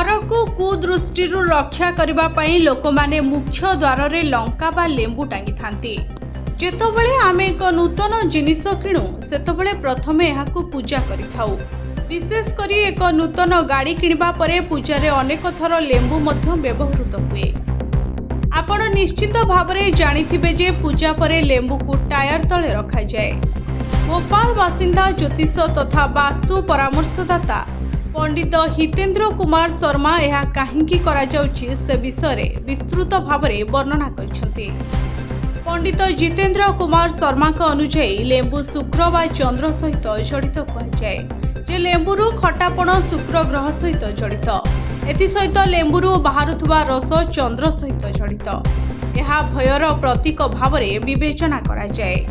घरको कुदृष्टिरू रक्षा करिबा पई लोकमाने मुख्य द्वार रे लंका बा लेंबू टांगी थांती। जेतबेले आमे एक नूतन जिनिस किणु सेतबेले प्रथमे एहाकू पूजा करिथाउ। विशेष करी एक नूतन गाड़ी किणबा परे पूजारे अनेक थर लेंबू मध्य व्यवहृत हुए। आपण निश्चित भावरे जानिथिबे जे पूजा परे लेंबू को टायर तले रखा जाए। भोपाल बासिंदा ज्योतिष तथा वास्तु परामर्शदाता पंडित हितेन्द्र कुमार शर्मा यह कहीं करा जाउछि से विषय विस्तृत भावरे वर्णना करिसेंति। पंडित जितेन्द्र कुमार शर्मा का अनुसार लेंबू शुक्र व चंद्र सहित जड़ित कहुए जे लेंबुरु खटापण शुक्र ग्रह सहित जड़ित। एसत लेंबुरु बाहरुवा रस चंद्र सहित जड़ित। यह भयर प्रतीक भावरे विवेचना करा जाए।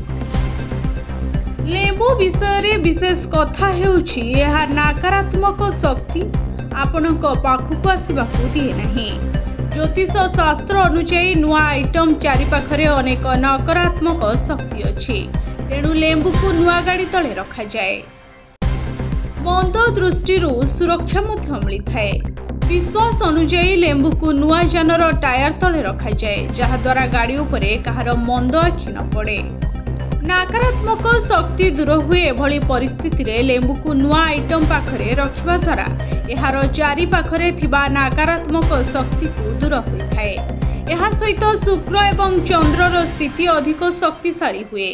लेंबू विषय विशेष कथा हेउछि यह नकारात्मक शक्ति आपणक पाखक आसवाकू दिए नहीं। ज्योतिष शास्त्र अनुसार नुआ आइटम चारिपाखरे अनेक नकारात्मक शक्ति अच्छी, तेणु लेंबू को नुआ गाड़ी तले रखा जाए। मंद दृष्टि सुरक्षा मिलता है। विश्वास अनुसार लेंबू को नुआ जानर टायर तले रखा जाए, जहाद्वारा गाड़ी उपरे कहार मंद आखि न पड़े। नकारात्मक शक्ति दूर हुए एभली परिस्थिति रे लेंबू को नुआ आइटम पाखरे रखिबा द्वारा एहार चारि पाखरे थिबा नकारात्मक शक्ति को दूर होइथाए। एहा सहित शुक्र एवं चंद्रर स्थिति अधिक शक्तिशाली हुए।